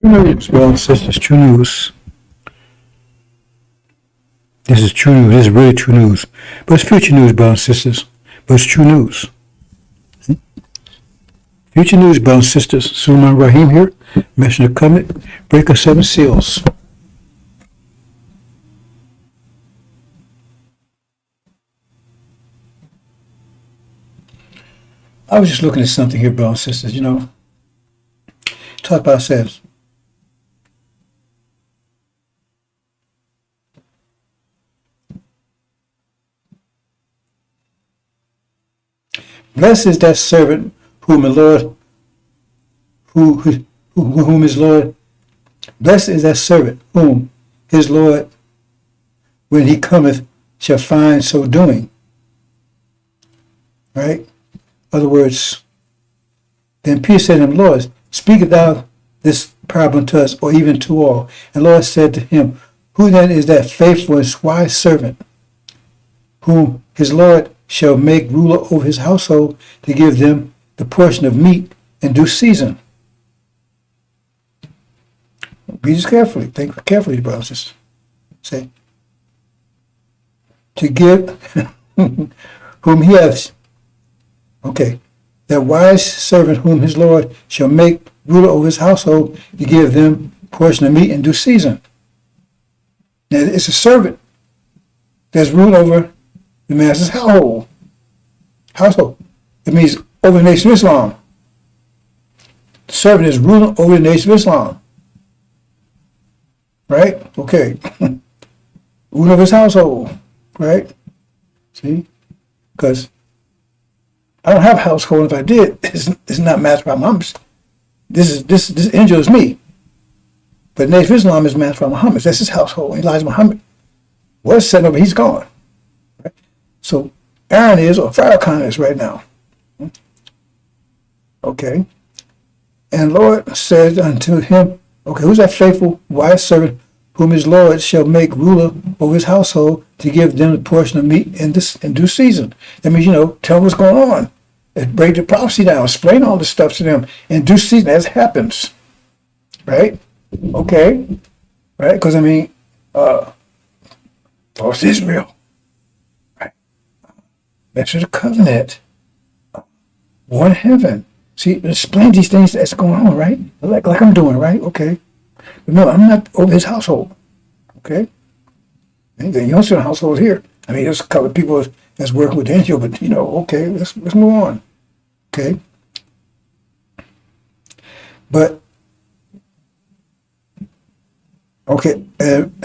Well, this is true news. This is true news. This is really true news. But it's future news, brothers and sisters. But it's true news. Future news, brothers and sisters. Suleiman Rahim here. Messenger Covenant. Breaker 7 seals. I was just looking at something here, brothers and sisters. Talk about ourselves. Blessed is that servant whom the Lord, whom his Lord, blessed is that servant whom his Lord, when he cometh, shall find so doing. Right? In other words, then Peter said to him, Lord, speakest thou this parable unto us, or even to all? And the Lord said to him, who then is that faithful and wise servant, whom his Lord shall make ruler over his household to give them the portion of meat in due season? Read this carefully. Think carefully, brothers and sisters. Say, to give whom he hath, that wise servant whom his Lord shall make ruler over his household to give them portion of meat in due season. Now, it's a servant that's ruled over the master's household. It means over the nation of Islam. The servant is ruling over the nation of Islam. Right? Okay. Ruling over his household. Right? See? Because I don't have a household. If I did, it's not matched by Muhammad's. This angel is me. But the nation of Islam is matched by Muhammad. That's his household. Elijah Muhammad was set over, he's gone. So Aaron is, or Farrakhan is right now. Okay. And Lord said unto him, who's that faithful, wise servant whom his Lord shall make ruler over his household to give them the portion of meat in due season? That means, tell them what's going on. And break the prophecy down, explain all this stuff to them in due season as it happens. Right? Okay. Right? Because, North Israel. That's the covenant. One heaven. See, explain these things that's going on, right? Like I'm doing, right? Okay. But no, I'm not over his household. Okay? And you don't see a household here. There's a couple of people that's working with Angel, but okay, let's move on. Okay. But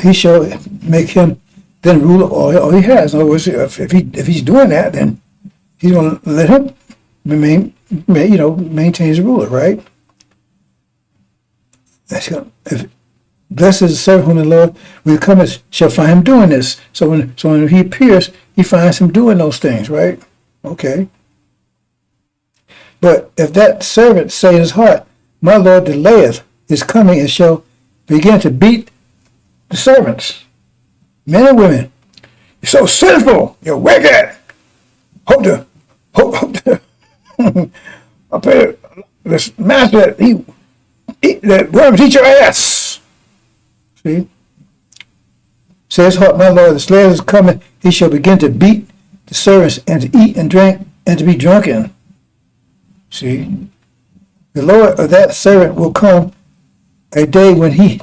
he shall make him then rule all he has. In other words, if he's doing that, then he's going to let him maintain his ruler, right? If blessed is the servant whom the Lord will come and shall find him doing this. So when he appears, he finds him doing those things, right? Okay. But if that servant say in his heart, my Lord delayeth his coming, and shall begin to beat the servants, men and women, you're so sinful, you're wicked. Hope to I pray this master that worms eat your ass. See? Says my Lord, the slave is coming, he shall begin to beat the servants and to eat and drink and to be drunken. See? The Lord of that servant will come a day when he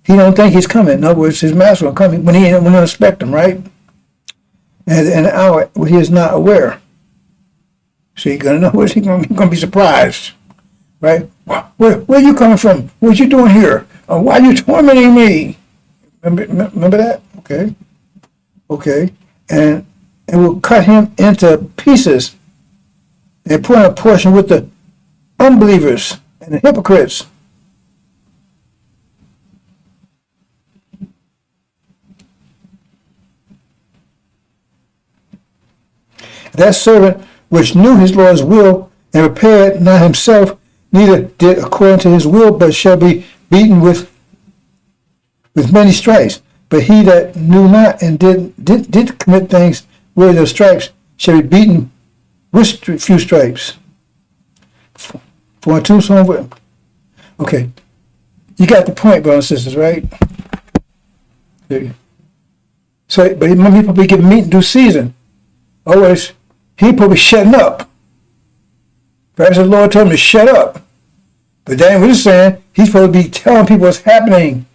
don't think he's coming. In other words, his master will come when he don't expect him, right? And an hour when he is not aware. So he's going to know, he's going to be surprised, right? Where are you coming from? What you doing here? Why are you tormenting me? Remember that? Okay. And it will cut him into pieces and put in a portion with the unbelievers and the hypocrites. That servant which knew his Lord's will and prepared not himself, neither did according to his will, but shall be beaten with many stripes. But he that knew not and did commit things worthy of stripes shall be beaten with few stripes. For two, so okay. You got the point, brothers and sisters, right? So, but when people be getting meat in due season, always, he probably shutting up. Perhaps the Lord told him to shut up. But then we're saying he's supposed to be telling people what's happening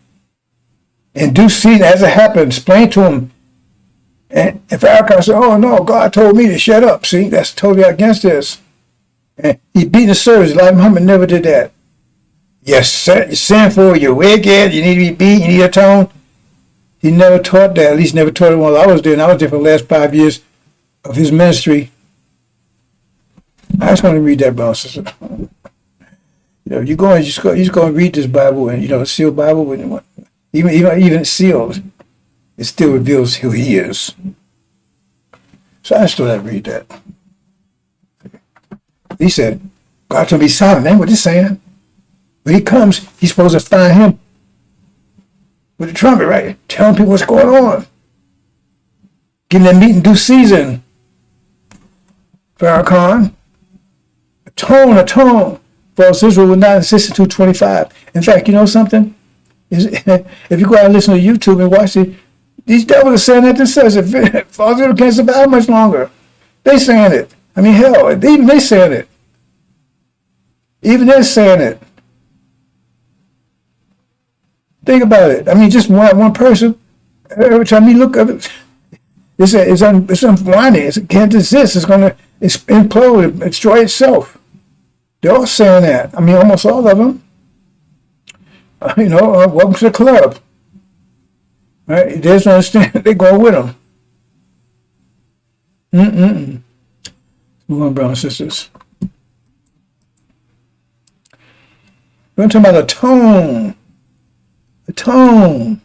in due season as it happens. Explain to them. And if Farrakhan said, oh no, God told me to shut up. See, that's totally against this. And he beat the service. Elijah Muhammad never did that. You're sinful, you're wicked, you need to be beat, you need atone. He never taught that, at least never taught it while I was there. And I was there for the last 5 years of his ministry. I just want to read that, brother, sister. You just go and read this Bible, and the sealed Bible, even sealed, it still reveals who he is. So I still have to read that. He said, God told me to be silent. Ain't what he's saying. When he comes, he's supposed to find him with the trumpet, right? Telling people what's going on. Getting that meat in due season. Farrakhan. Atone. False Israel will not insist until 25. In fact, you know something? If you go out and listen to YouTube and watch it, these devils are saying that themselves. False Israel can't survive much longer. They saying it. I mean, hell, even they saying it. Even they're saying it. Think about it. I mean, just one person. Every time you look at it, it's unwinding. It can't exist. It's going to implode, destroy itself. They're all saying that. I mean, almost all of them. Welcome to the club. Right? They just understand. They're going with them. Move on, brothers and sisters. We're going to talk about atone. Atone.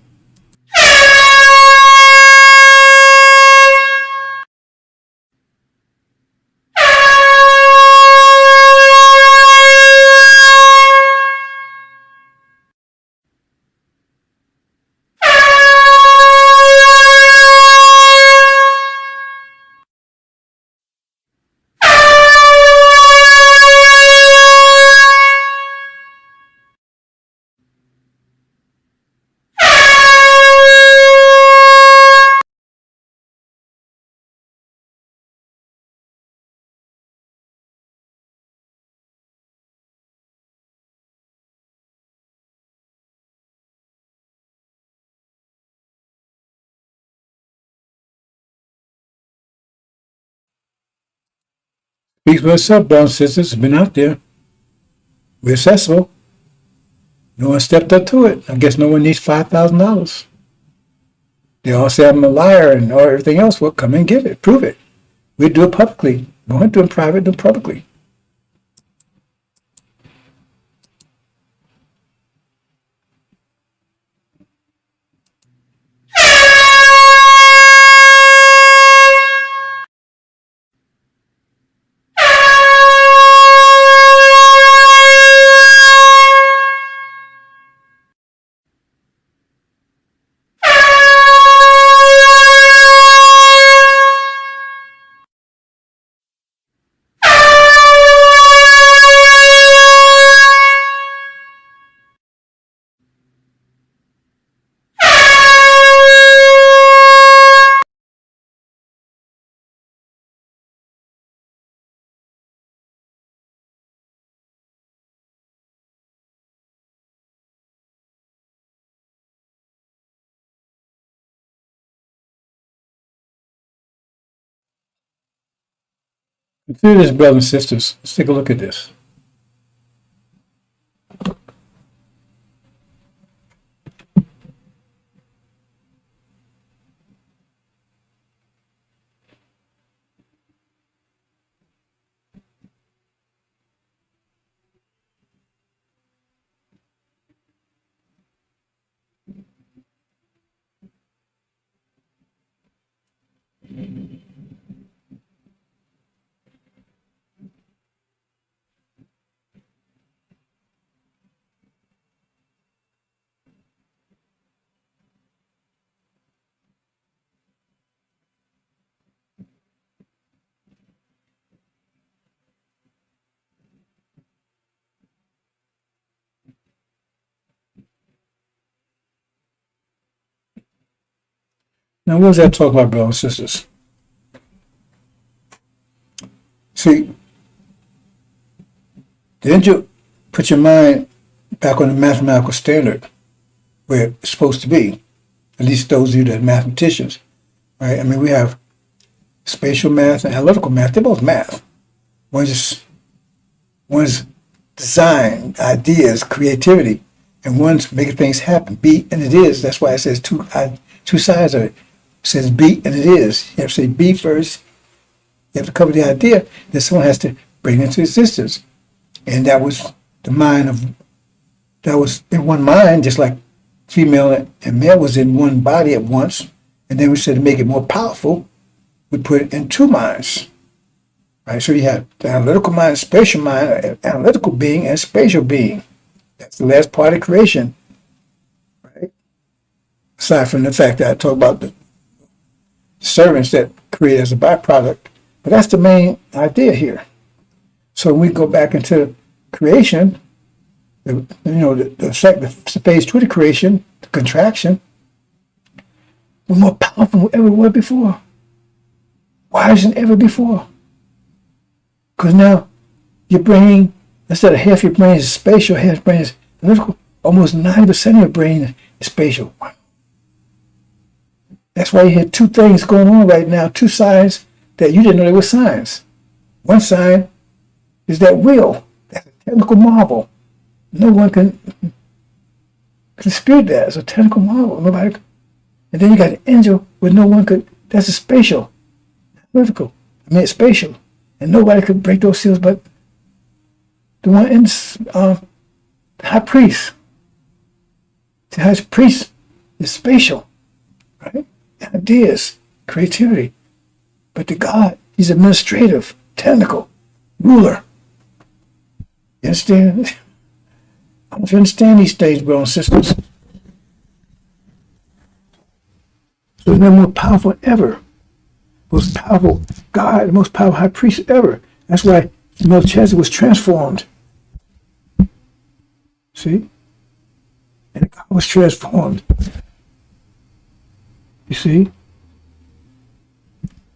Speaks for itself, brothers and sisters. It's been out there. We're accessible. No one stepped up to it. I guess no one needs $5,000. They all say I'm a liar and or everything else. Well, come and get it. Prove it. We do it publicly. Don't have to do it in private, do it publicly. Consider this, brothers and sisters. Let's take a look at this. Now, what does that talk about, brothers and sisters? See, didn't you put your mind back on the mathematical standard where it's supposed to be? At least those of you that are mathematicians, right? I mean, we have spatial math and analytical math. They're both math. One's design, ideas, creativity, and one's making things happen. Be and it is. That's why it says two sides of it. It says be and it is. You have to say be first. You have to cover the idea. Then someone has to bring it into existence. And that was that was in one mind, just like female and male was in one body at once. And then we said to make it more powerful, we put it in two minds. Right? So you have the analytical mind, spatial mind, analytical being, and spatial being. That's the last part of creation. Right? Aside from the fact that I talk about the servants that create as a byproduct. But that's the main idea here. So when we go back into creation, the phase 2 of the creation, the contraction, we're more powerful than we ever were before. Wiser than ever before. Because now your brain, instead of half your brain is spatial, half your brain is analytical, almost 90% of your brain is spatial. That's why you have two things going on right now, two sides that you didn't know they were signs. One side is that will. That's a technical marvel. No one can dispute that. It's a technical marvel. Nobody. And then you got an angel where no one could. That's a spatial, analytical. It's spatial, and nobody could break those seals but the one in the high priest. The high priest is spatial, right? Ideas, creativity. But to God, he's administrative, technical, ruler. You understand? I want you to understand these things, brothers and sisters. So he's more powerful than ever. Most powerful God, the most powerful high priest ever. That's why Melchizedek was transformed. See? And God was transformed. You see?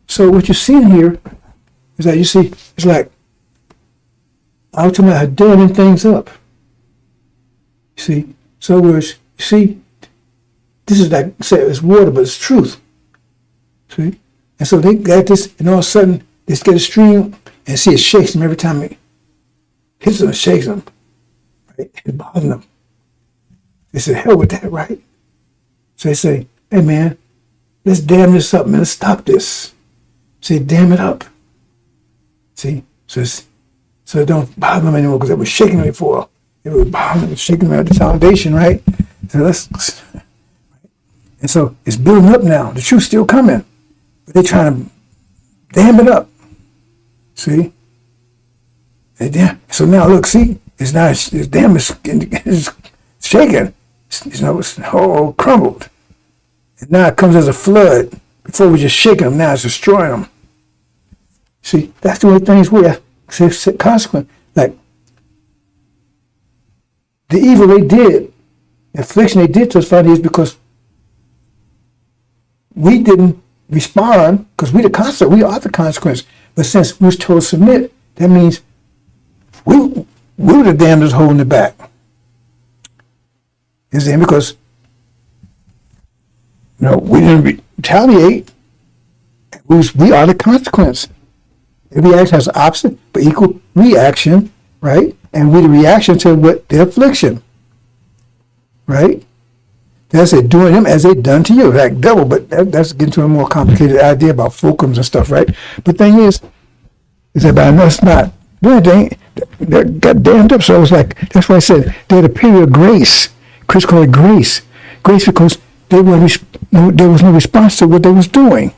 So what you see in here is that you see, it's like, I was talking about how damming things up. You see? So in other words, you see, this is like, say it's water, but it's truth. See? And so they got this, and all of a sudden, they get a stream, and see it shakes them every time it hits them, it shakes them. Right? It bothers them. They say, hell with that, right? So they say, hey man, let's dam this up, man, let's stop this. Say, dam it up. See? So it don't bother them anymore because it was shaking them before. It was bothering them, shaking them at the foundation, right? So and so it's building up now. The truth's still coming. But they're trying to dam it up. See? So now look, see? It's not, this dam is shaking. It's all crumbled. And now it comes as a flood. Before we just shaking them, now it's destroying them. See, that's the way things were. It's consequent. Like, the evil they did, the affliction they did to us, Father, is because we didn't respond, because we are the consequence. But since we was told to submit, that means we were the damned that's holding it back. You see, because we didn't retaliate. We are the consequence. Every action has an opposite but equal reaction, right? And we're the reaction to what the affliction, right? That's it, doing them as they done to you, like double. But that's getting to a more complicated idea about fulcrums and stuff, right? But the thing is that by us not doing anything, they got damned up. So it's like, that's why I said they had a period of grace. Chris called it grace. Grace because there was no response to what they was doing.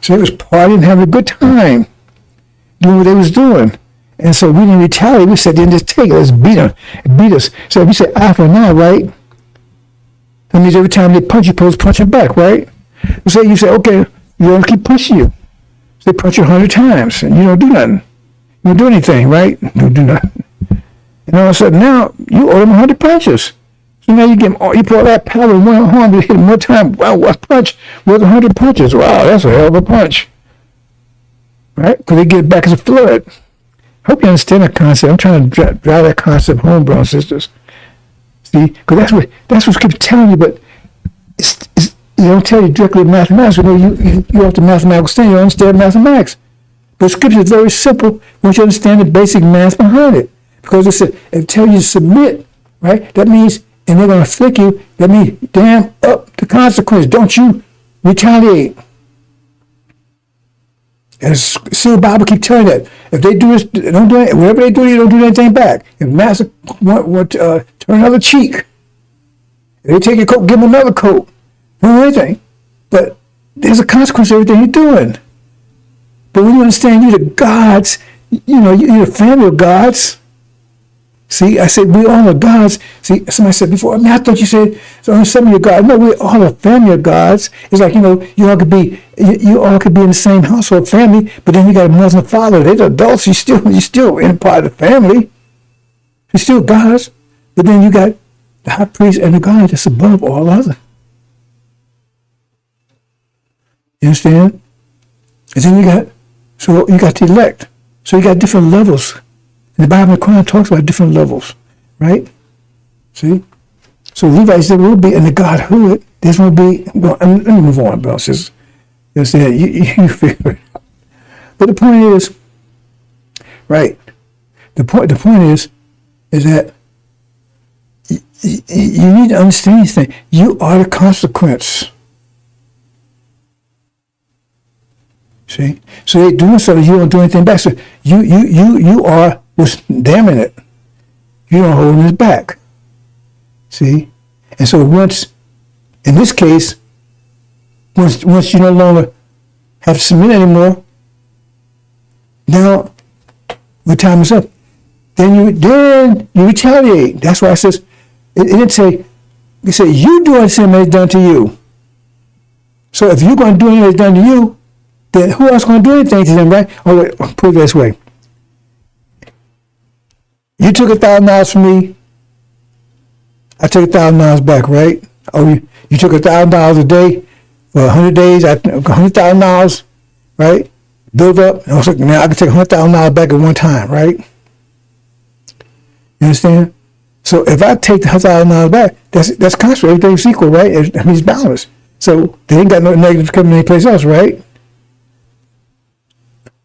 So they was partying, having a good time, doing what they was doing. And so we didn't retaliate. We said, then just take it. Let's beat us. So if we say eye for an eye, right? That means every time they punch you, supposed to punch them back, right? So you say, okay, you don't keep punching you. So they punch you 100 times, and you don't do nothing. You don't do anything, right? You don't do nothing. And all of a sudden now, you owe them 100 punches. So now you put all that power in one arm to hit him one time. Wow, one punch with 100 punches. Wow, that's a hell of a punch. Right? Because they get it back as a flood. Hope you understand that concept. I'm trying to drive that concept home, brothers and sisters. See? Because that's what Scripture telling you, but it's you don't tell you directly in mathematics. You have to mathematical stand. You don't understand mathematics. But Scripture is very simple once you understand the basic math behind it. Because it tells you to submit, right? That means, and they're going to flick you, that means damn up the consequence. Don't you retaliate. And the Bible keep telling you that. If they do this, don't do it. Whatever they do, you don't do anything back. If master want turn another cheek, if they take your coat, give them another coat. Don't do anything. But there's a consequence to everything you're doing. But when you understand you're the gods, you're the family of gods. See, I said we all are gods. See, somebody said before, I thought you said some of your gods. No, we're all a family of gods. It's like, you all could be in the same household family, but then you got a mother and father. They're adults. You're still in part of the family. You're still gods. But then you got the high priest and the God that's above all other. You understand? And then you got the elect. So you got different levels. And the Bible and the Quran talks about different levels, right? See? So Levites, there will be in the Godhood, there's going to be, well, let me move on, bro. You understand? You figure it out. But the point is, right, the point is that you need to understand these things. You are the consequence. See? So they're doing something, you don't do anything back. So you are what's damning it. You don't hold it back. See? And so in this case, once you no longer have to submit anymore, now when time is up, then you retaliate. That's why it says, it didn't say, it said you do anything that's done to you. So if you're going to do anything that's done to you, then who else going to do anything to them, right? Oh, wait, put it this way. You took $1,000 from me. I took $1,000 back, right? Oh, you took $1,000 a day for 100 days. I $100,000, right? Build up. And I was like, now I can take $100,000 back at one time, right? You understand? So if I take the $100,000 back, that's constant. Everything's equal, right? That means balance. So they ain't got no negatives coming anyplace else, right?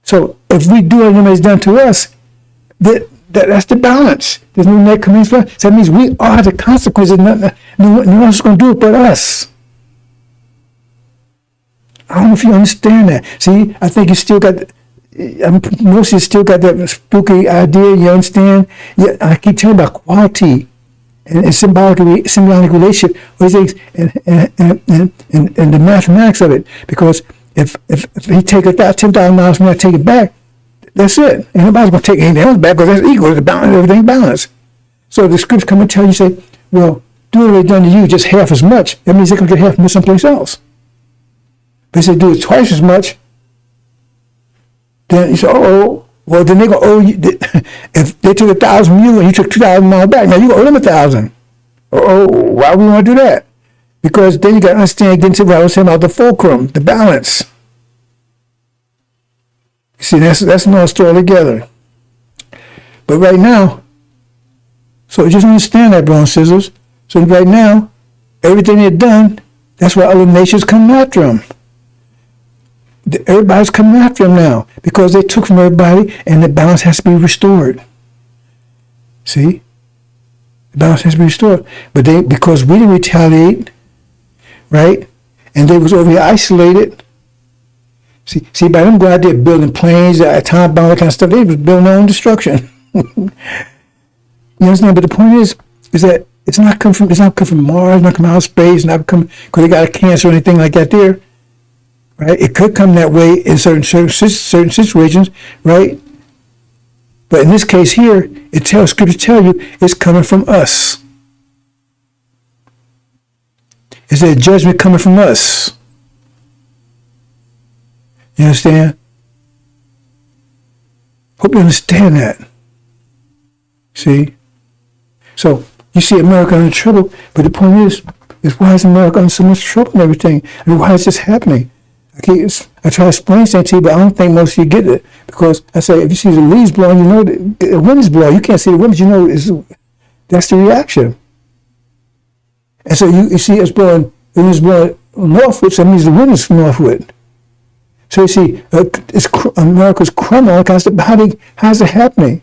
So if we do anything that's done to us, that's the balance. There's no negative coming from us. So that means we are the consequences. No one else is going to do it but us. I don't know if you understand that. See, I think you still got, most of you still got that spooky idea. You understand? Yeah, I keep telling you about quality and symbolic relationship, and the mathematics of it. Because if he take $10,000 from me, I take it back. That's it. And nobody's going to take anything else back because that's equal to balance, everything balanced. So the scripts come and tell you, say, well, do what they've done to you just half as much. That means they're going to get half from someplace else. But if they do it twice as much, then you say, well, then they're going to owe you. If they took 1,000 from you and you took 2,000 miles back, now you owe them 1,000. Why would we want to do that? Because then you got to understand, get into what I was saying about the fulcrum, the balance. See, that's another story together. But right now, so just understand that, brothers and sisters. So right now, everything they've done, that's why other nations come after them. Everybody's coming after them now because they took from everybody and the balance has to be restored. See? The balance has to be restored. But because we didn't retaliate, right? And they was over here isolated. See, by them going out there building planes, atomic bomb, that kind of stuff, they was building their own destruction. You understand? But the point is that it's not come from Mars, it's not come out of space, it's not come because they got a cancer or anything like that there. Right? It could come that way in certain situations, right? But in this case here, Scripture tell you it's coming from us. It's a judgment coming from us. You understand? Hope you understand that. See? So, You see America in trouble, but the point is why is America in so much trouble and everything? I mean, why is this happening? I try to explain that to you, but I don't think most of you get it. Because I say, if you see the leaves blowing, you know the wind is blowing. You can't see the wind, but you know that's the reaction. And so you see it's blowing, the wind is blowing northward, so that means the wind is northward. So you see, America's crumbling, all kinds of stuff. How is it happening?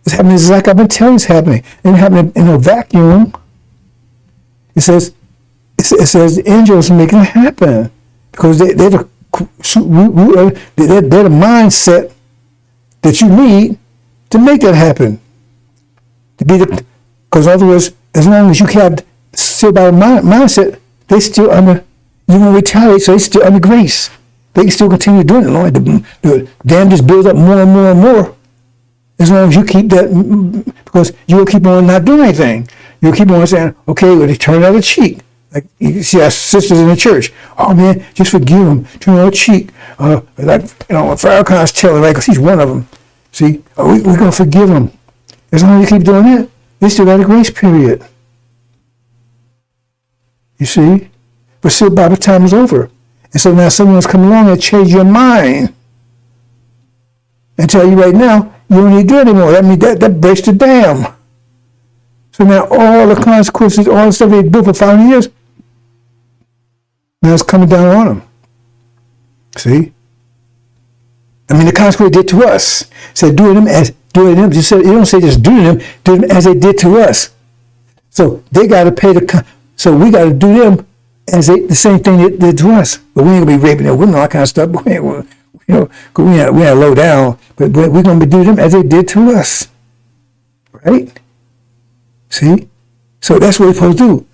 It's happening just like I've been telling you it's happening. It's happening in a vacuum. It says the angels are making it happen. Because they're the mindset that you need to make that happen. Because in other words, as long as you have still by mindset, they still under, you won't retaliate, so they still under grace. They can still continue doing it. The dam just builds up more and more and more. As long as you keep that, because you will keep on not doing anything. You'll keep on saying, okay, well, they turn the other cheek. Like you see our sisters in the church. Oh man, just forgive them. Turn the other cheek. Farrakhan's telling, right? Because he's one of them. See, we're going to forgive them. As long as you keep doing that, they still got a grace period. You see? But still, by the time is over. And so now someone's come along and change your mind and tell you right now, you don't need to do it anymore. That means that breaks the dam. So now all the consequences, all the stuff they built for 5 years, now it's coming down on them. See? I mean, the consequence they did to us. Said doing them. Just said, you don't say just do them as they did to us. So they got to pay so we got to do them as the same thing they did to us. But we ain't gonna be raping their women, all that kind of stuff. But we ain't low down. But we're gonna be doing them as they did to us, right? See, so that's what we're supposed to do.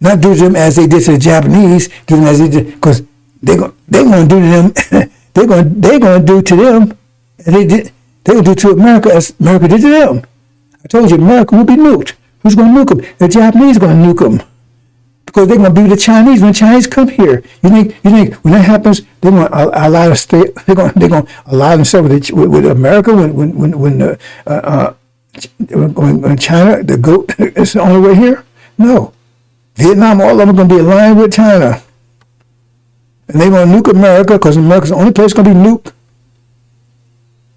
Not do them as they did to the Japanese. Do them as they did, because they're gonna do to them. they're gonna do to them as they did. They're gonna do to America as America did to them. I told you, America will be nuked. Who's gonna nuke them? The Japanese are gonna nuke them. Because they're going to be the Chinese when the Chinese come here. You think when that happens, they're going to allow to stay. They're going to allow themselves with America when China the goat is the only way here. No, Vietnam, all of them are going to be aligned with China, and they're going to nuke America because America's the only place going to be nuked.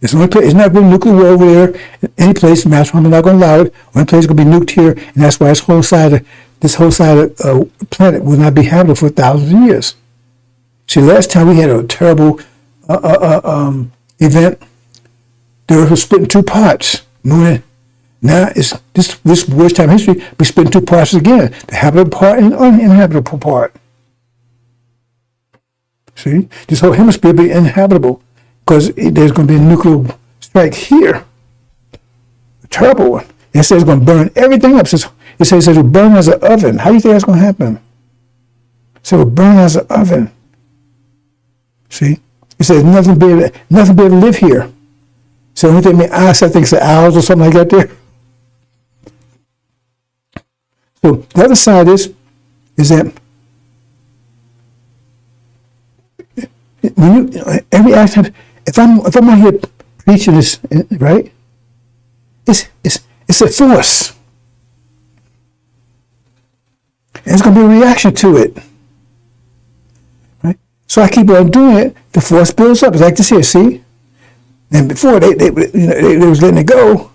It's the only place. It's not going to nuclear war over there. Any place, mass bomb, not going to allow it. Only place is going to be nuked here, and that's why this whole side of the planet will not be habitable for thousands of years. See, last time we had a terrible event. The Earth was split in two parts. Now it's this worst time in history. We split in two parts again: the habitable part and uninhabitable part. See, this whole hemisphere will be inhabitable because there's going to be a nuclear strike here. A terrible one. It says it's going to burn everything up. It says it'll burn as an oven. How do you think that's going to happen? So it'll burn as an oven. See? It says nothing be able to live here. So the only thing I think it's the owls or something like that there. So the other side is that when every action, if I'm out here preaching this, right? It's a force. And it's going to be a reaction to it. Right? So I keep on doing it, the force builds up. It's like this here, see? And before they was letting it go,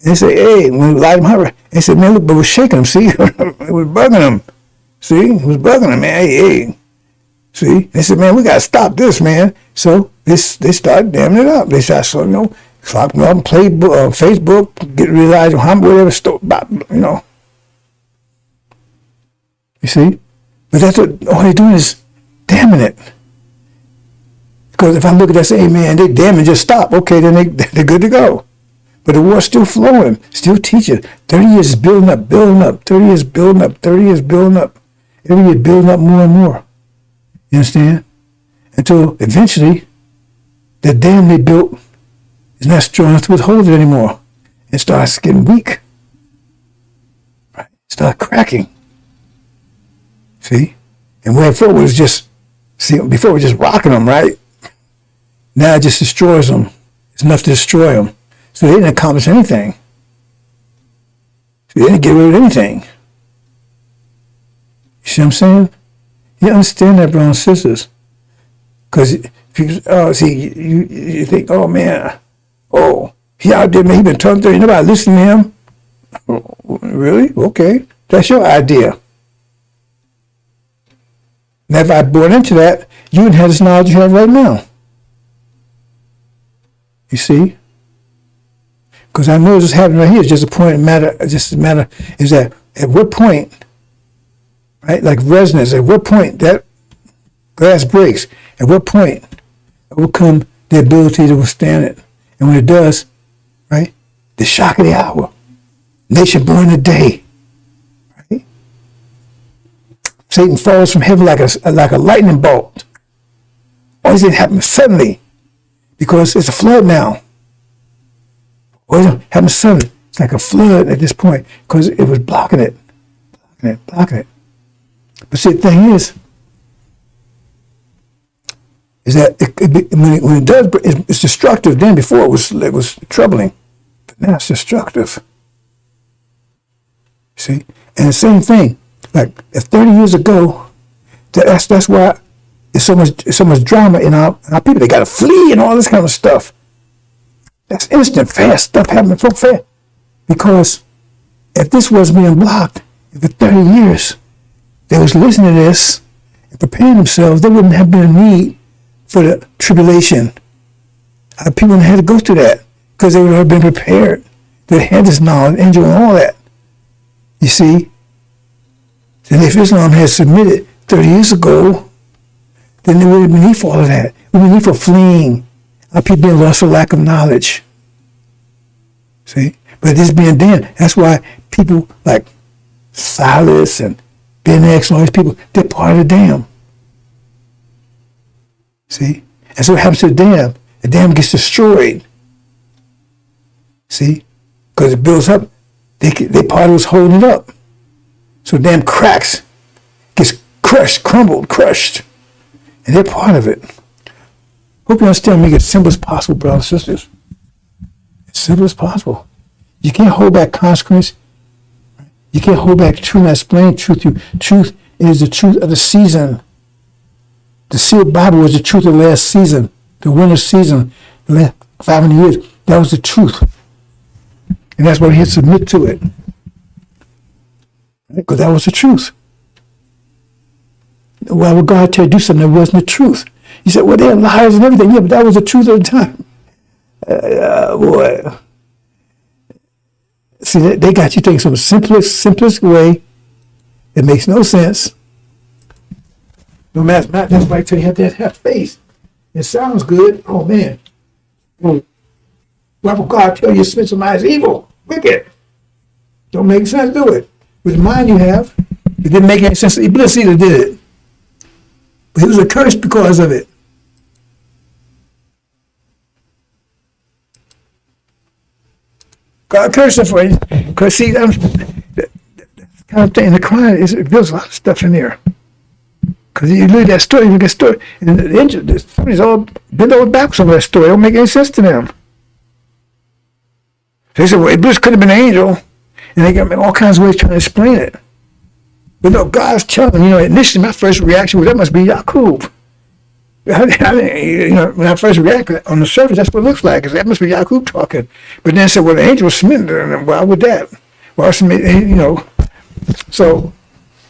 and they say, hey, when we light them hot, they said, man, look, but we're shaking them, see? It was bugging them. See? It was bugging them, man. Hey. See? They said, man, we got to stop this, man. So they started damming it up. They started, slopping up, play Facebook, get realized, whatever, You see? But that's what, all they're doing is damming it. Because if I look at that and say, hey man, they damn it, just stop. Okay, then they're good to go. But the war's still flowing, still teaching. 30 years is building up. 30 years building up. 30 years building up. Every year building up more and more. You understand? Until eventually, the dam they built is not strong enough to withhold it anymore. It starts getting weak. Right? It starts cracking. See? And where before it was just rocking them, right? Now it just destroys them. It's enough to destroy them. So they didn't accomplish anything. So they didn't get rid of anything. You see what I'm saying? You understand that, brothers and sisters? Because you think, oh man, he out there, man, he been talking to you, nobody listening to him. Oh, really? Okay, that's your idea. Now, if I bought into that, you wouldn't have this knowledge you have right now. You see? Because I know what's happening right here. It's just a point of matter. Just a matter is that at what point, right? Like resonance. At what point that glass breaks? At what point will come the ability to withstand it? And when it does, right? The shock of the hour, nation born in a day, right? Satan falls from heaven like a lightning bolt. All these things happen suddenly because it's a flood now. Or it happens suddenly. It's like a flood at this point because it was blocking it. But see, the thing is that when it does, it's destructive. Then before it was troubling, but now it's destructive. See, and the same thing. Like if 30 years ago, that's why there's so much drama in our people. They got to flee and all this kind of stuff. That's instant, fast stuff happening so fast. Because if this was being blocked, for 30 years, they was listening to this and preparing themselves, there wouldn't have been a need for the tribulation. People wouldn't have to go through that because they would have been prepared. They had this knowledge, angel, and all that. You see? And if Islam had submitted 30 years ago, then there would have been need for all of that. There would have been need for fleeing. Our people being lost for lack of knowledge. See? But this being done, that's why people like Silas and Ben X and all these people, they're part of the dam. See? And so what happens to the dam? The dam gets destroyed. See? Because it builds up. They part of what's holding it up. So the dam cracks, gets crushed, crumbled, crushed. And they're part of it. Hope you understand, make it as simple as possible, brothers and sisters. As simple as possible. You can't hold back consequence. You can't hold back truth and explain truth. Truth is the truth of the season. The sealed Bible was the truth of the last season, the winter season, the last 500 years. That was the truth. And that's why we had to submit to it. Because that was the truth. Why would God tell you to do something that wasn't the truth? You said, well, they're liars and everything. Yeah, but that was the truth of the time. Boy. See, they got you thinking some simplest way. It makes no sense. No matter, that's why I tell you have to have faith. It sounds good. Oh, man. Well, why would God tell you to submit somebody's evil? Wicked. Don't make sense, do it. With the mind you have, it didn't make any sense. Iblis either did it. But he was accursed because of it. God cursed him for it. Because see, that kind of thing in the Quran, it builds a lot of stuff in there. Because you read that story, you get story, and the somebody's all bent over backwards over that story. It don't make any sense to them. They said, well, Iblis could have been an angel, and they got all kinds of ways trying to explain it. But no, God's telling, initially my first reaction was, that must be Yaqub. When I first reacted on the surface, that's what it looks like. That must be Yaqub talking. But then I said, well, the angel was smitten, and why would that? Well, So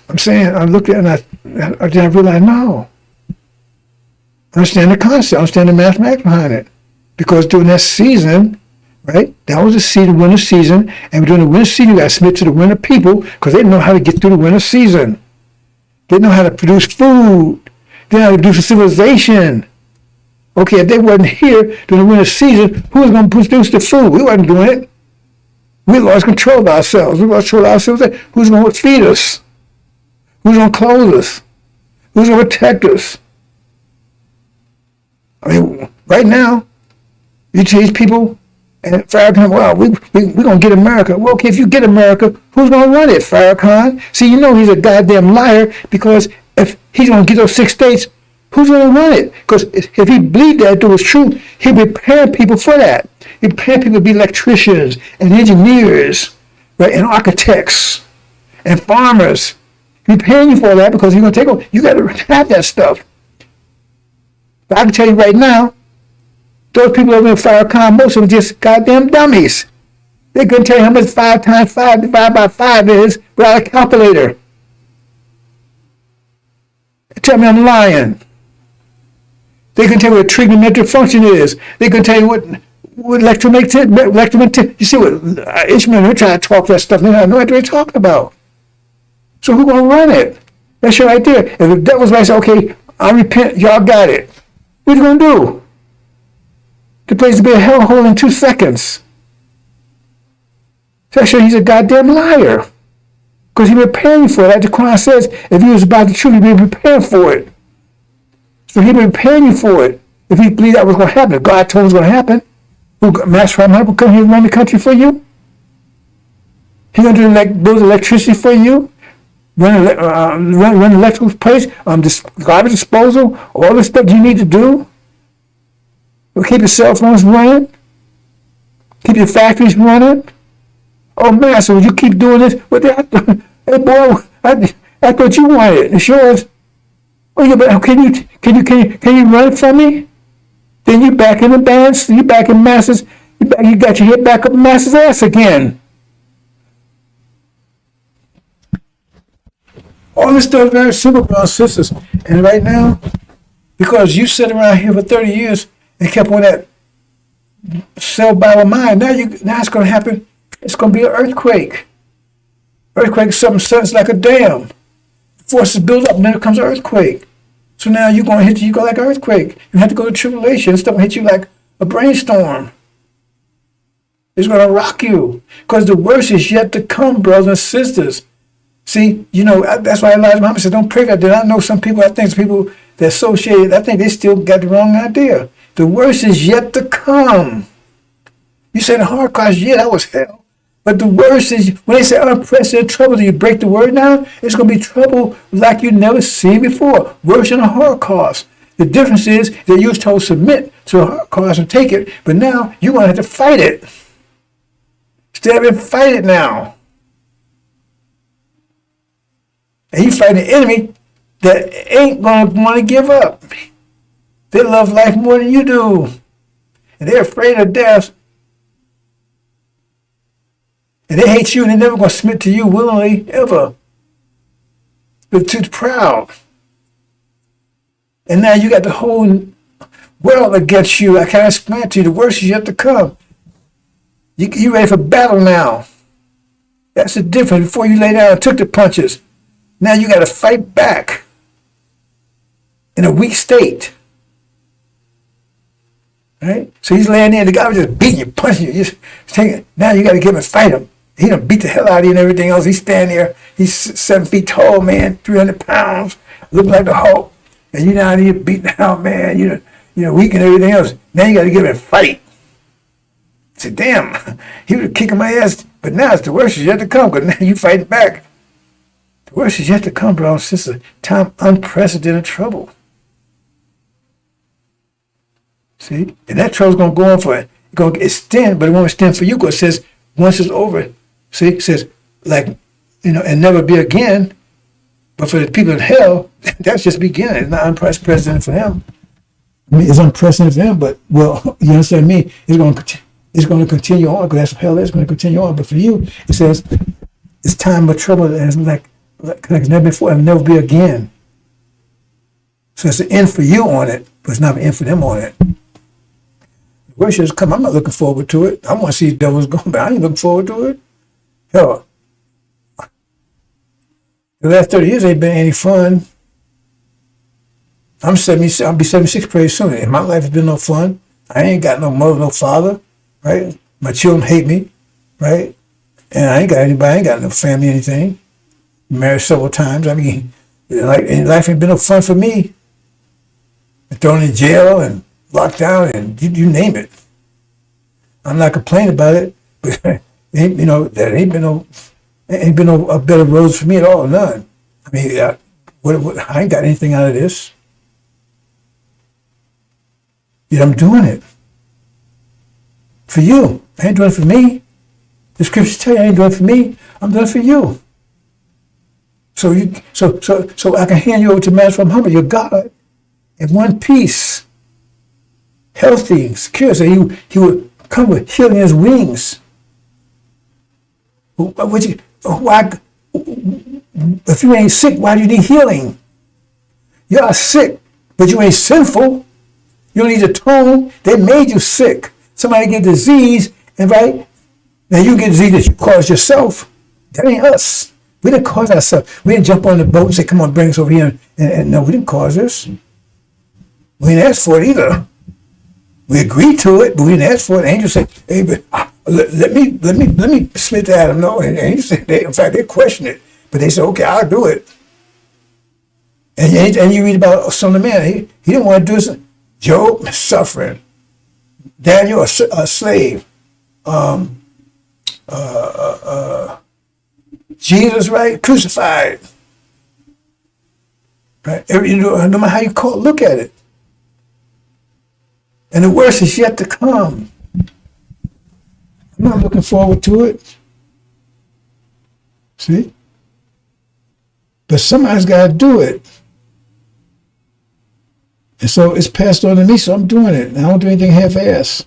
I'm saying, I looked at it and I realized, no. I understand the concept, I understand the mathematics behind it. Because during that season, right, that was the season, winter season, and during the winter season, you got to submit to the winter people because they didn't know how to get through the winter season. They didn't know how to produce food. They didn't know how to produce a civilization. Okay, if they wasn't here during the winter season, who was going to produce the food? We wasn't doing it. We lost control of ourselves. We lost control of ourselves. Who's going to feed us? Who's going to clothe us? Who's going to protect us? I mean, right now, you teach people, and Farrakhan, well, we're going to get America. Well, okay, if you get America, who's going to run it, Farrakhan? See, he's a goddamn liar because if he's going to get those 6 states, who's going to run it? Because if he believed that it was true, he'd prepare people for that. He'd prepare people to be electricians and engineers, right? And architects and farmers. He's paying you for that because he's going to take over. You got to have that stuff. But I can tell you right now, those people over in Farrakhan, most of them just goddamn dummies. They couldn't tell you how much 5 times 5 divided by 5 is without a calculator. Tell me I'm lying. They can tell you what trigonometric function is. They can tell you what electromagnetic. You see what Ishmael, they're trying to talk that stuff. They don't know what they're talking about. So who's going to run it? That's your idea. If the devil's right, say, okay, I repent, y'all got it. What are you going to do? The place to be a hellhole in 2 seconds. So actually, he's a goddamn liar. Because he's preparing for it. Like the Quran says, if he was about the truth, he'd be prepared for it. So he'd be preparing you for it. If he believed that was going to happen, if God told him it was going to happen, Master Muhammad will come here and run the country for you? He's going to build electricity for you? Run electrical place, garbage disposal, all the stuff you need to do? We'll keep your cell phones running? Keep your factories running? Oh, Master, would you keep doing this? Hey, boy, I thought you wanted it. It's yours. Oh, yeah, but can you run it for me? Then you back in the bands. You back in Master's. You got your head back up in Master's ass again. All this stuff is very simple, brothers and sisters. And right now, because you sat around here for 30 years and kept on that cell Bible mind, now it's going to happen. It's going to be an earthquake. Earthquake is something sudden, it's like a dam. Forces build up, and then it comes an earthquake. So now you're going to hit you go like an earthquake. You have to go to tribulation. Stuff will hit you like a brainstorm. It's going to rock you. Because the worst is yet to come, brothers and sisters. See, that's why Elijah Muhammad said, don't pray that. I know some people, I think people that associate, I think they still got the wrong idea. The worst is yet to come. You say the Holocaust, yeah, that was hell. But the worst is, when they say unprecedented trouble, do you break the word down? It's going to be trouble like you never seen before. Worse than a Holocaust. The difference is that you was told to submit to a Holocaust and take it, but now you're going to have to fight it. Stand up and fight it now. And you fight an enemy that ain't going to want to give up. They love life more than you do. And they're afraid of death. And they hate you and they're never going to submit to you willingly, ever. They're too proud. And now you got the whole world against you. I can't explain it to you. The worst is yet to come. You ready for battle now. That's the difference. Before you lay down and took the punches. Now you got to fight back in a weak state. Right? So he's laying there, the guy was just beating you, punching you, just taking. Now you got to give him and fight him. He done beat the hell out of you and everything else. He's standing there. He's 7 feet tall, man, 300 pounds, look like the Hulk. And you down here beating out, man, weak and everything else. Now you got to give him and fight. I said, damn, he was kicking my ass, but now it's the worst is yet to come, because now you fighting back. The worst is yet to come, bro and sister. Time unprecedented trouble. See? And that trouble's going to go on for it. It's going to extend, but it won't extend for you because it says once it's over. See? It says, and never be again. But for the people in hell, that's just beginning. It's not unprecedented for them. I mean, it's unprecedented for them, but, well, you understand me? It's going to continue on because that's what hell is going to continue on. But for you, it says it's time of trouble that is like never before and never be again. So it's an end for you on it, but it's not an end for them on it. The worst is come. I'm not looking forward to it. I want to see devils go, but I ain't looking forward to it. Hell, the last 30 years ain't been any fun. I'll be 76 pretty soon. And my life has been no fun. I ain't got no mother, no father, right? My children hate me, right? And I ain't got anybody. I ain't got no family, anything. Married several times. I mean, life ain't been no fun for me. Been thrown in jail and locked down and you name it. I'm not complaining about it, but there ain't been no better roads for me at all. None. I mean, I ain't got anything out of this. Yet I'm doing it for you. I ain't doing it for me. The scriptures tell you I ain't doing it for me, I'm doing it for you. So I can hand you over to Master from Humble, your God, in one piece, healthy and secure. So he would come with healing in his wings. Why? If you ain't sick, why do you need healing? You are sick, but you ain't sinful. You don't need Atone. They made you sick. Somebody get disease, and right now you get disease that you caused yourself. That ain't us. We didn't cause ourselves. We didn't jump on the boat and say, "Come on, bring us over here." And no, we didn't cause this. We didn't ask for it either. We agreed to it, but we didn't ask for it. The angel said, "Hey, but, let me submit to Adam." No, and the angel said, in fact, they questioned it, but they said, "Okay, I'll do it." And you read about Son of Man. He didn't want to do this. Job suffering. Daniel a slave. Jesus, right, crucified. Right, no matter how you look at it. And the worst is yet to come. I'm not looking forward to it. See? But somebody's got to do it. And so it's passed on to me, so I'm doing it. And I don't do anything half-ass.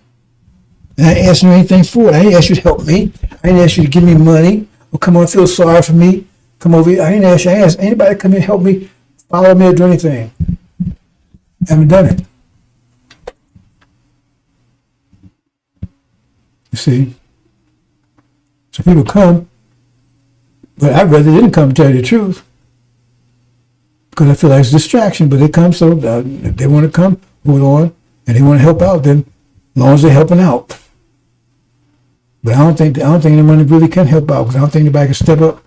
And I ain't asking you anything for it. I ain't asked you to help me. I ain't asked you to give me money or come on, feel sorry for me. Come over here. I ain't asked you. I ain't asked anybody to come here and help me, follow me, or do anything. I haven't done it. You see? So people come, but I'd rather they didn't come, to tell you the truth. Because I feel like it's a distraction, but they come, so if they want to come, hold on, and they want to help out, then as long as they're helping out. But I don't think anyone really can help out, because I don't think anybody can step up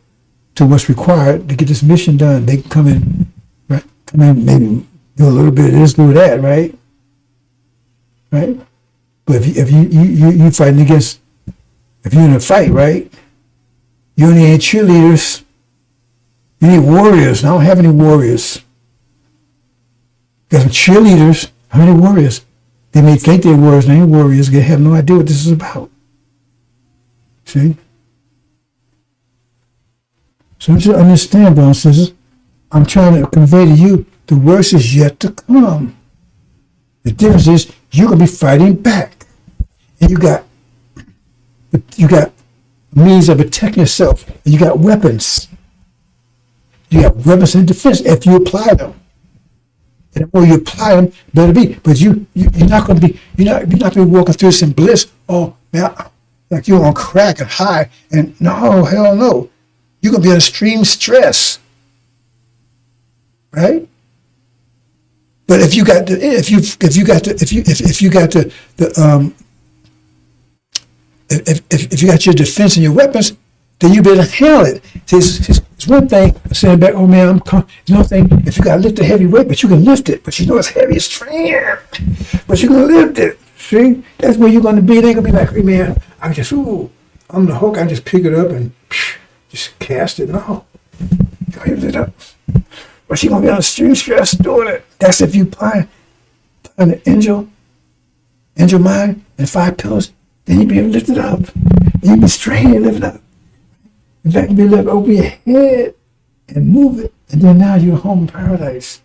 to what's required to get this mission done. They can come in, right? Come in, maybe do a little bit of this, do that, right? Right? But if you fighting against, if you're in a fight, right? You only ain't cheerleaders. You need warriors. I don't have any warriors. Got some cheerleaders. How many warriors? They may think they're warriors, they ain't warriors. They have no idea what this is about. See? So I want you to understand, brothers and sisters, I'm trying to convey to you the worst is yet to come. The difference is you're going to be fighting back. And you got means of protecting yourself. And you got weapons. You got weapons in defense if you apply them. And the more you apply them, better be. But you're not going to be, you're not going to be walking through this in bliss. Oh, man, like you're on crack and high. And no, hell no. You're going to be in extreme stress. Right? But if you got your defense and your weapons, then you better handle it. It's one thing saying back, oh man, it's another thing if you got to lift a heavy weight, but you can lift it. But you know it's heavy, it's strength. But you can lift it. See? That's where you're going to be. It ain't going to be like, hey man, I'm the hook, I just pick it up and just cast it. No. You lift it up. But she's going to be on extreme stress doing it. That's if you apply the angel mind and 5 pillars, then you be able to lift it up. And you be straight and lift it up. In fact, you be lifted over your head and move it. And then now you're home in paradise.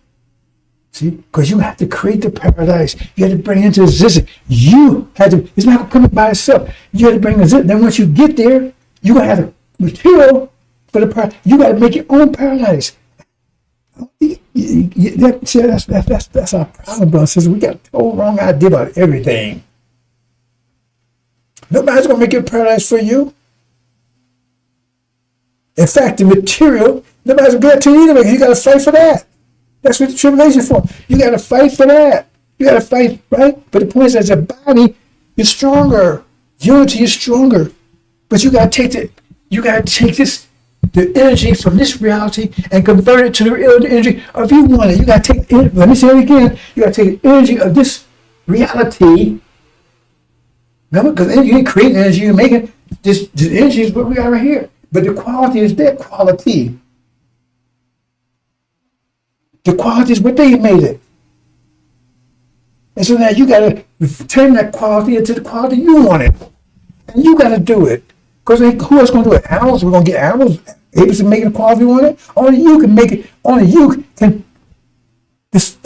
See? Because you have to create the paradise. You have to bring it into existence. It's not coming by itself. You have to bring it into. Then once you get there, you're going to have the material for the paradise. You got to make your own paradise. That's our problem, brothers. We got a whole wrong idea about everything. Nobody's going to make your paradise for you. In fact, the material, nobody's going to give it to you either. You got to fight for that. That's what the tribulation is for. You got to fight for that. You got to fight, right? But the point is, as a body, you're stronger. Unity is stronger. But you got to take the energy from this reality and convert it to the real energy of you want it. You got to take, let me say it again, you got to take the energy of this reality. Remember, because you didn't create energy, you're making this energy is what we got right here. But the quality is their quality. The quality is what they made it. And so now you got to turn that quality into the quality you want it. And you got to do it. Because who else going to do it? Animals? We're going to get animals able to make the quality we want it? Only you can make it. Only you can. This,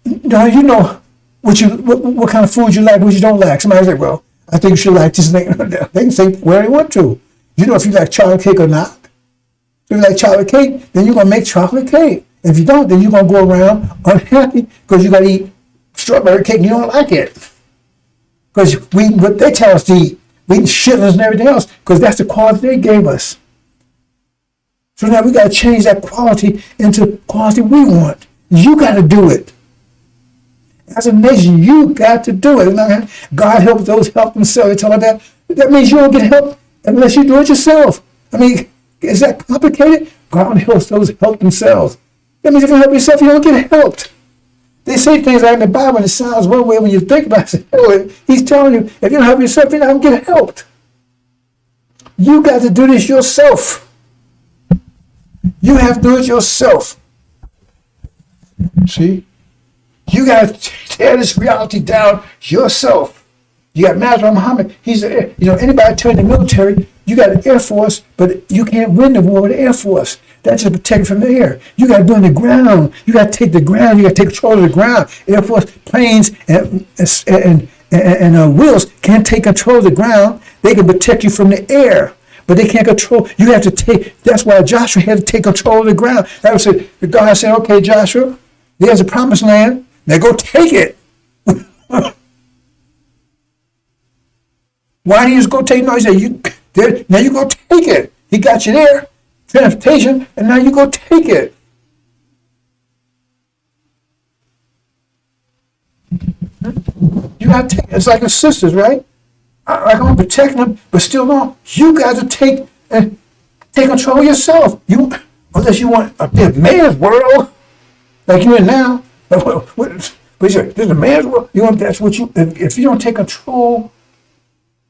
you know what kind of food you like, what you don't like. Somebody say, well, I think you should like this thing. They can say where they want to. You know if you like chocolate cake or not. If you like chocolate cake, then you're going to make chocolate cake. If you don't, then you're going to go around unhappy because you got to eat strawberry cake and you don't like it. Because what they tell us to eat, we eat chitlins and everything else because that's the quality they gave us. So now we got to change that quality into quality we want. You got to do it. As a nation, you got to do it. God helps those help themselves. They tell us that. That means you don't get help unless you do it yourself. I mean, is that complicated? God helps those help themselves. That means if you help yourself, you don't get helped. They say things like in the Bible, and it sounds one way when you think about it. He's telling you, if you don't help yourself, you're not going to get helped. You got to do this yourself. You have to do it yourself. See? You got to tear this reality down yourself. You got Master Muhammad. He's, anybody tell in the military, you got the Air Force, but you can't win the war with the Air Force. That's just protect from the air. You got to do it on the ground. You got to take the ground. You got to take control of the ground. Air Force planes and wheels can't take control of the ground. They can protect you from the air, but they can't control. You have to take. That's why Joshua had to take control of the ground. That was it. God said, "Okay, Joshua, there's a promised land. Now go take it." Why didn't you just go take it? No, he said, now you go take it. He got you there. Transportation, and now you go take it. You got to take it. It's like the sisters, right? I'm going to protect them, but still no. You got to take control of yourself. Unless you want a man's world, like you're in now. This is a man's world. That's what you. If you don't take control,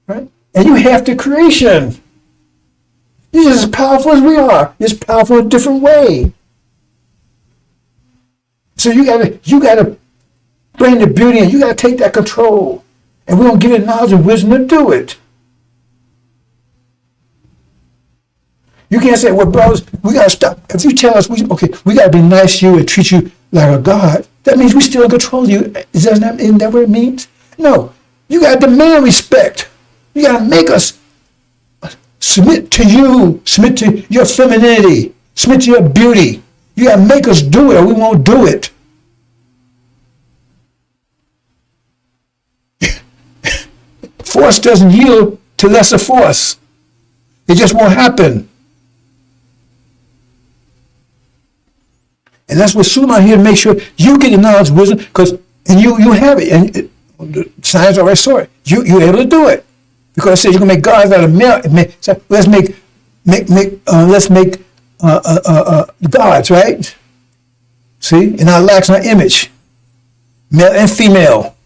right? And you have the creation. You're just as powerful as we are. You're just powerful in a different way. So you gotta bring the beauty in. You gotta take that control. And we don't give it knowledge and wisdom to do it. You can't say, well, brothers, we gotta stop. If you tell us we gotta be nice to you and treat you like a God, that means we still in control of you. Isn't that what it means? No. You gotta demand respect. You gotta make us submit to you, submit to your femininity, submit to your beauty. You gotta make us do it or we won't do it. Force doesn't yield to lesser force. It just won't happen. And that's what Suleiman here to make sure you get the knowledge, wisdom, and you have it. And the science already saw it. You're able to do it. Because it says you can make gods out of male. Let's make gods, right? See, in our likeness, our image, male and female.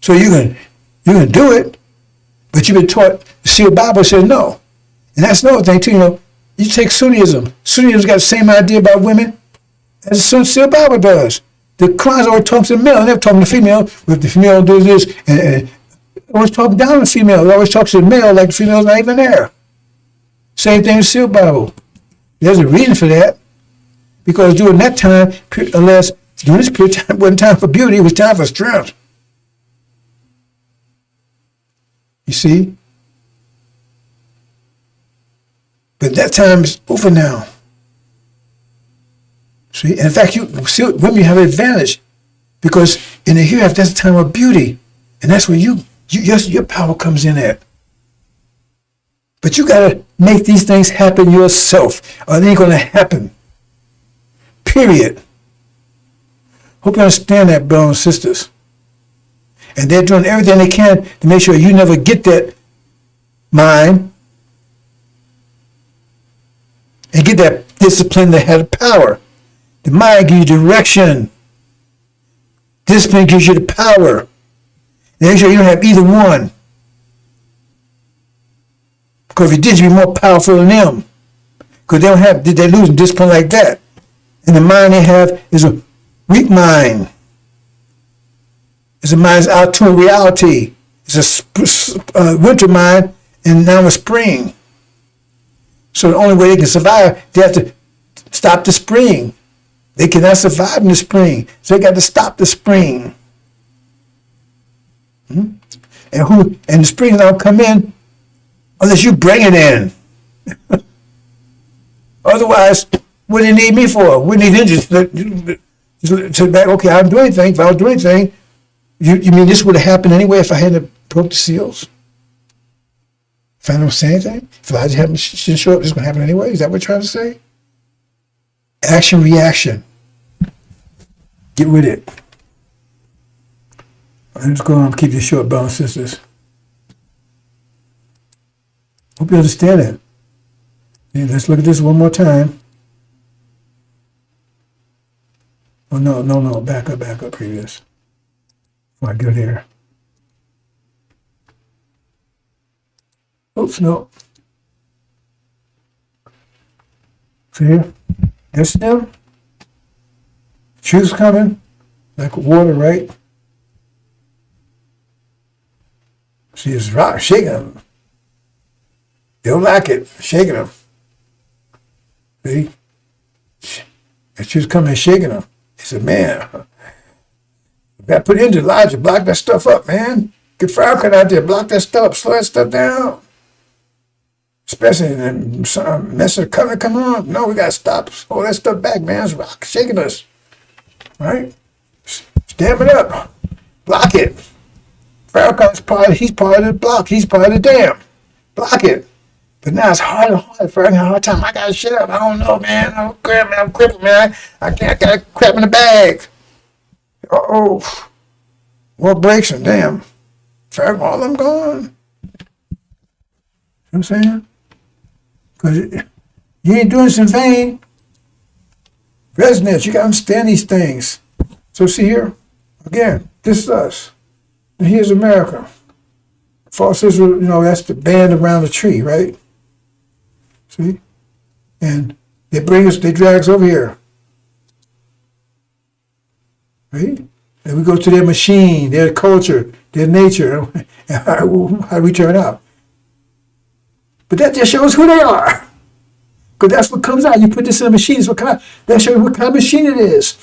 So you can do it, but you've been taught. See, the Bible says no, and that's another thing too. You take Sunnism. Sunnism's got the same idea about women as the Bible does. The Quran always talks to the male, never talking to the female. If the female does this and always talk down to the female. It always talks to the male like the female's not even there. Same thing with the Seal Bible. There's a reason for that. Because during that time, during this period of time, it wasn't time for beauty, it was time for strength. You see? But that time is over now. See? And in fact, women have an advantage. Because in the hereafter, that's a time of beauty. And that's where your power comes in at. But you got to make these things happen yourself, or they ain't going to happen. Period. Hope you understand that, brothers and sisters. And they're doing everything they can to make sure you never get that mind and get that discipline that has power. The mind gives you direction. Discipline gives you the power. Make sure you don't have either one. Because if you did, you'd be more powerful than them. Because they're losing discipline like that. And the mind they have is a weak mind. It's a mind's Atone reality. It's a winter mine, and now it's spring. So the only way they can survive, they have to stop the spring. They cannot survive in the spring, so they got to stop the spring. And the spring don't come in unless you bring it in. Otherwise, what do you need me for? We need engines to back. Okay, I don't do anything. If I don't do anything, you mean this would have happened anyway if I hadn't broke the seals? If I don't say anything, if I hadn't show up, this is going to happen anyway. Is that what you're trying to say? Action, reaction. Get with it. Let's go on and keep this short, brothers and sisters. Hope you understand it. And let's look at this one more time. Oh, no. Back up, previous. Before I get here. Oops, no. See here? This them? Truth's coming. Like water, right? See, it's rock shaking them. They don't like it, shaking them. See? The truth's coming and shaking them. He said, man, you got to put into Elijah, block that stuff up, man. Get Farrakhan out there, block that stuff, slow that stuff down. Especially in some mess of coming, come on. No, we got to stop. Hold that stuff back, man. It's rock shaking us. Right? Stamp it up. Block it. Farrakhan's he's part of the block. He's part of the dam. Block it. But now it's harder and harder. Farrakhan had a hard time. I got to shut up. I don't know, man. I'm crippled, man. I got crap in the bag. Uh-oh. What breaks him? Damn. Farrakhan, all of them gone. You know what I'm saying? Because you ain't doing this in vain. Residents, you got to understand these things. So see here, again, this is us. And here's America. False Israel, that's the band around the tree, right? See? And they drag us over here. Right? And we go to their machine, their culture, their nature, and how we turn out. But that just shows who they are. Because that's what comes out. You put this in a machine, that shows you what kind of machine it is.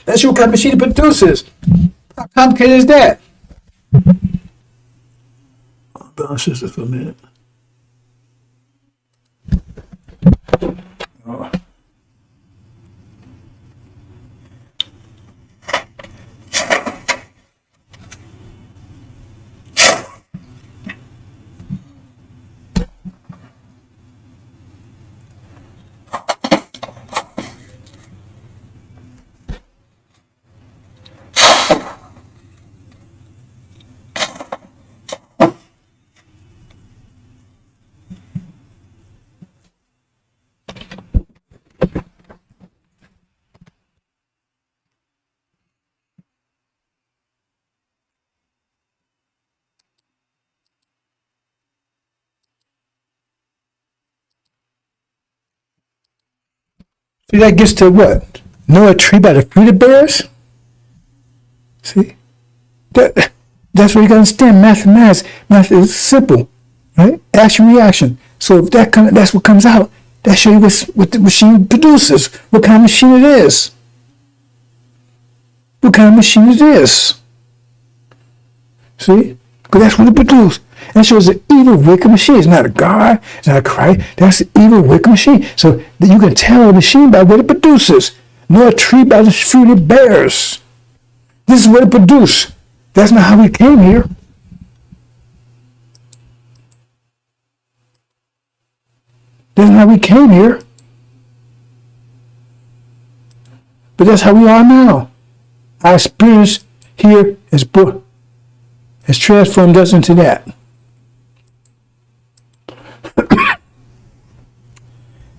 That shows what kind of machine it produces. How complicated is that? I'll bounce this for a minute. Oh. See, that gets to what? Know a tree by the fruit it bears? See? That's what you got to understand. Mathematics. Math is simple. Right? Action, reaction. So if that's what comes out, that shows you what the machine produces. What kind of machine it is. What kind of machine it is. See? Because that's what it produces. That shows an evil, wicked machine. It's not a God. It's not a Christ. That's an evil, wicked machine. So you can tell a machine by what it produces. Nor a tree by the fruit it bears. This is what it produced. That's not how we came here. That's not how we came here. But that's how we are now. Our experience here has transformed us into that.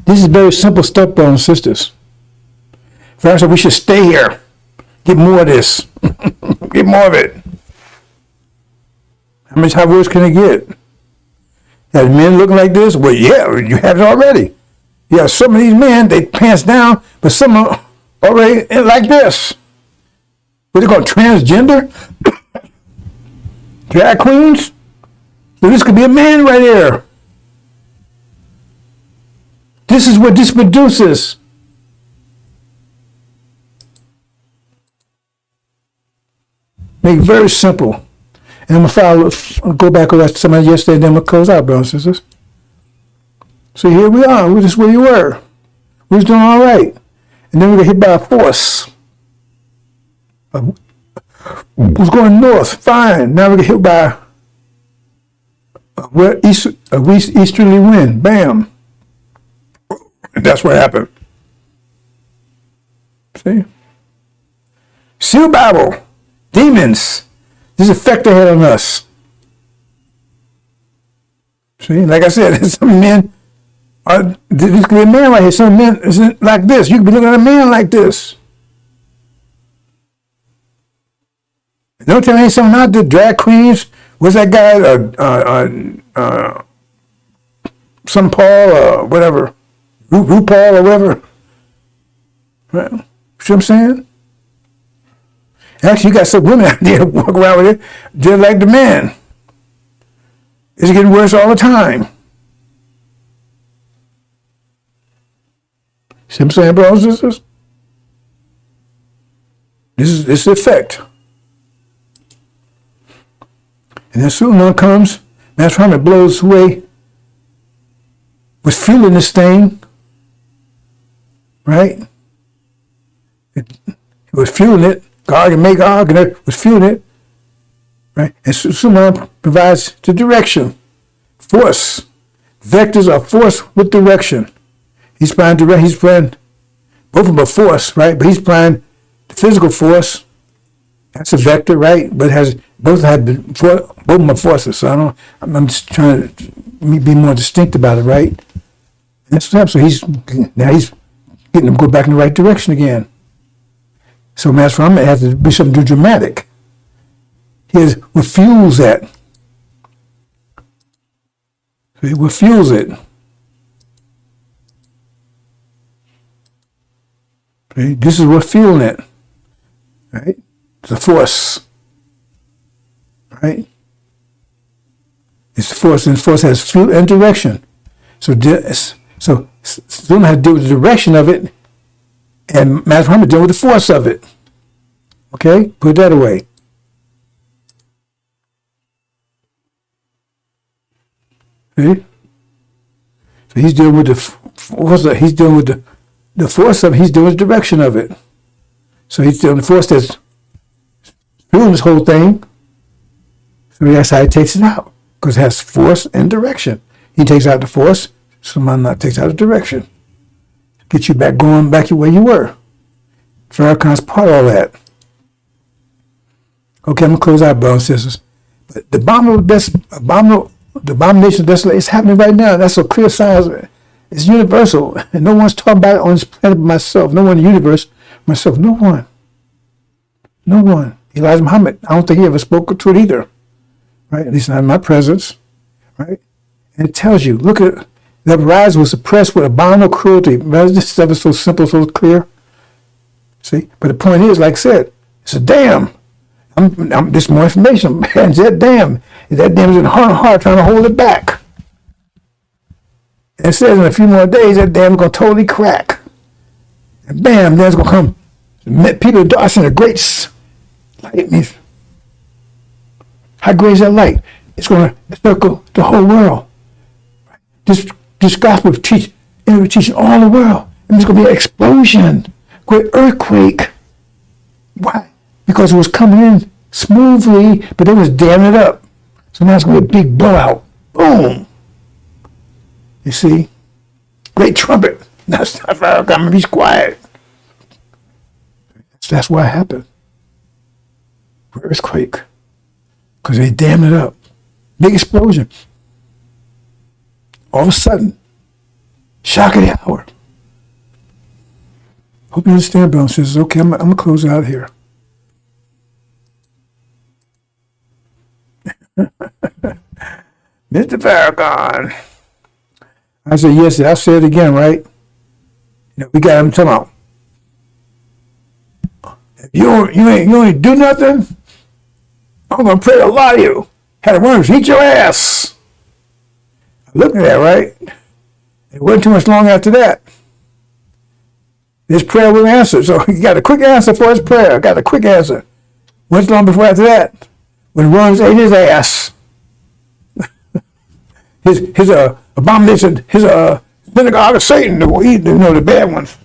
This is very simple stuff, brothers and sisters. First of all, we should stay here. Get more of this. Get more of it. How worse can it get? Have men looking like this? Well, yeah, you have it already. Yeah, some of these men, they pants down, but some are already like this. But they're going to transgender? Drag queens? So this could be a man right here. This is what this produces. Make it very simple. And I'm going to go back over somebody yesterday, then I'm going to close out, brothers and sisters. So here we are. We're just where you were. We was doing all right. And then we got hit by a force. Was going north, fine. Now we get hit by a easterly wind. Bam. And that's what happened. See? Seal Bible. Demons. This effect they had on us. See? Like I said, some men this could be a man right here. Some men isn't like this. You could be looking at a man like this. Don't tell me something out there. Drag queens. What's that guy? Some Paul or whatever. RuPaul or whatever. Right? See what I'm saying? Actually, you got some women out there walk around with it just like the men. It's getting worse all the time. See what I'm saying, brothers and sisters? This is the effect. And then soon one comes, Master Muhammad blows away, was fueling this thing, right? It was fueling it. God can make God, and it was fueling it, right? And someone provides the direction, force. Vectors are force with direction. He's applying both of them are force, right? But he's applying the physical force. That's a vector, right? But both of them are forces. So I'm just trying to be more distinct about it, right? That's what happens. So now he's getting them to go back in the right direction again. So Master Muhammad has to be something dramatic. Here's what fuels that. See, what fuels it? See, this is what fueling it. Right? It's a force. Right? It's a force, and the force has fuel and direction. So someone has to deal with the direction of it, and Master Muhammad deal with the force of it. Okay? Put that away. See? So he's dealing with the force. He's dealing with the force of it. He's dealing with the direction of it. So he's dealing with the force that's fueling this whole thing. So that's how he takes it out, because it has force and direction. He takes out the force. Someone not takes out the direction. Get you going back to where you were. Farrakhan's part of all that. Okay, I'm going to close out, brothers and sisters. But the abomination of desolation is happening right now. That's a clear sign. It's universal. And no one's talking about it on this planet but myself. No one in the universe, myself. No one. No one. Elijah Muhammad, I don't think he ever spoke to it either. Right? At least not in my presence. Right? And it tells you, look at the rise was suppressed with abominable cruelty. This stuff is so simple, so clear. See? But the point is, like I said, it's a dam. There's more information. Man, that dam is in heart trying to hold it back. And it says in a few more days that dam is going to totally crack. And bam, there's going to come people are seeing a great light. Means, how great is that light? It's going to circle the whole world. This gospel is teaching all the world. And there's going to be an explosion, great earthquake. Why? Because it was coming in smoothly, but they was damming it up. So now it's going to be a big blowout. Boom. You see? Great trumpet. That's not Farrakhan. He's quiet. That's what happened. Earthquake. Because they dammed it up. Big explosion. All of a sudden, shock of the hour. Hope you understand, brothers and sisters. Okay, I'm going to close out here. Mr. Farrakhan. I said, yes, I'll say it again, right? We got him talking about, if you ain't do nothing, I'm going to pray a lot of you. Had the worms eat your ass. Look at that, right? It wasn't too much long after that. This prayer was answered. So he got a quick answer for his prayer. Got a quick answer. What's long before after that? When worms ate his ass. his abomination, his synagogue of Satan, the bad ones.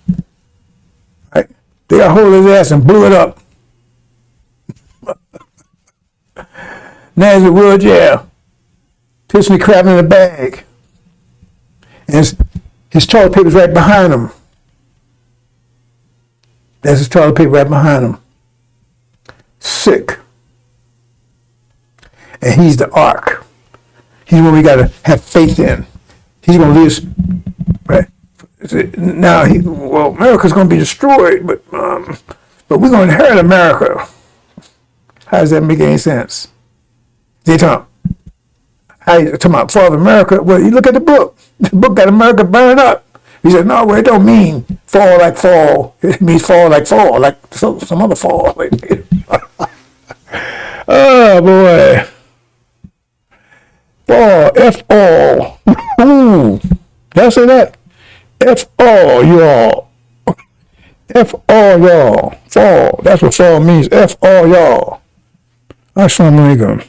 Right? They got hold of his ass and blew it up. Now he's in real jail. Pissing the crap in a bag. And his toilet paper's right behind him. That's his toilet paper right behind him. Sick. And he's the ark. He's what we got to have faith in. He's going to lead us, right? Now, America's going to be destroyed, but we're going to inherit America. How does that make any sense? They talking about fall of America. Well, you look at the book. The book got America burned up. He said, no, well, it don't mean fall like fall. It means fall like some other fall. Oh, boy. Fall, F-all. Ooh. Did I say that? F-all, y'all. F-all, y'all. Fall. That's what fall means. F-all, y'all. Assalamu alaikum.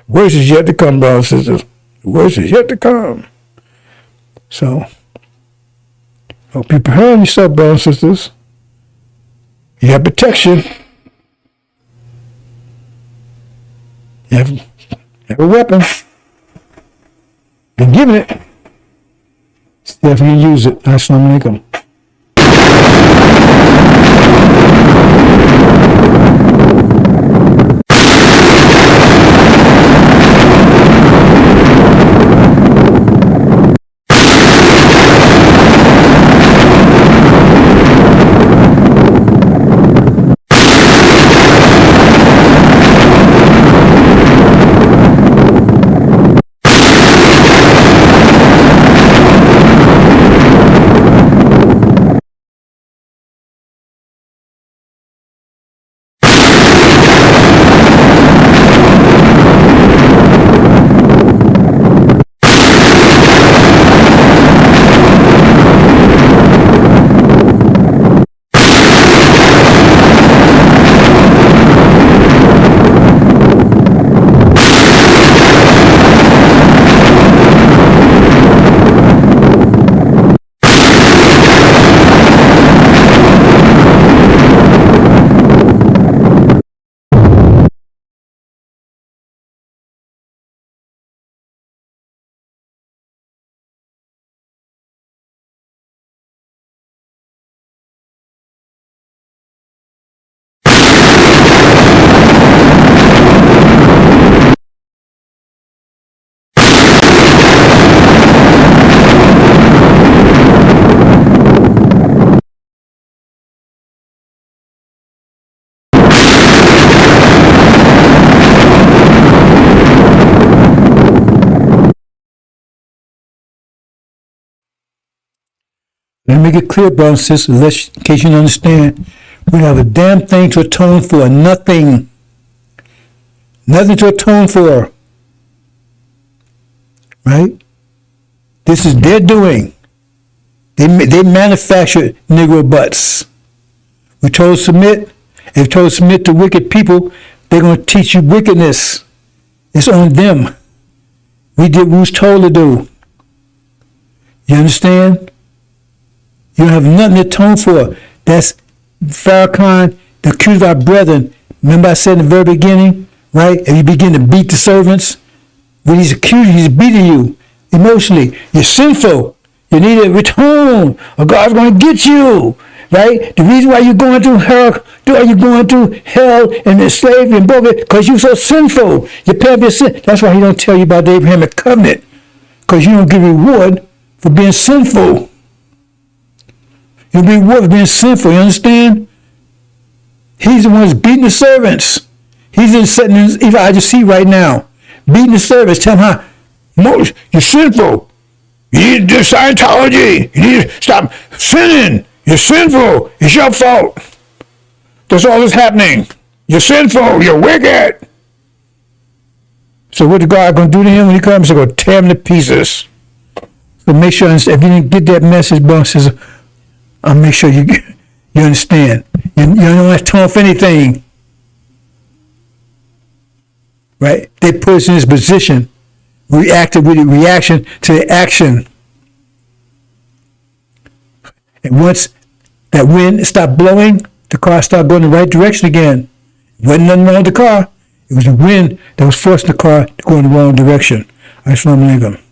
Worse is yet to come, brothers and sisters. Worse is yet to come. So, hope you prepare yourself, brothers and sisters. You have protection. You have a weapon. Been given it. See if you can use it. Assalamu alaikum. Let me make it clear, brothers and sisters, in case you don't understand. We have a damn thing to atone for. Nothing. Nothing to atone for. Right? This is their doing. They manufactured Negro butts. We told submit. If we told submit to wicked people, they're going to teach you wickedness. It's on them. We did what we was told to do. You understand? You don't have nothing to atone for. That's Farrakhan, the accused of our brethren. Remember I said in the very beginning, right? If you begin to beat the servants, when he's accusing, he's beating you emotionally. You're sinful. You need to atone, or God's going to get you, right? The reason why you're going through hell, and enslaved and broken, because you're so sinful. You pay for your sin. That's why he don't tell you about the Abrahamic covenant, because you don't get reward for being sinful. You'll be rewarded for being sinful, you understand? He's the one who's beating the servants. He's just sitting in Elijah's seat right now, beating the servants, telling him how you're sinful. You need to do Scientology. You need to stop sinning. You're sinful. It's your fault. That's all that's happening. You're sinful. You're wicked. So what the God going to do to him when he comes? He's going to tear him to pieces. So make sure, if you didn't get that message, brother, says, I'll make sure you understand. You don't have time for anything. Right? They put us in this position, reacted with a reaction to the action. And once that wind stopped blowing, the car started going in the right direction again. It wasn't nothing wrong with the car. It was the wind that was forcing the car to go in the wrong direction. Assalamu alaikum.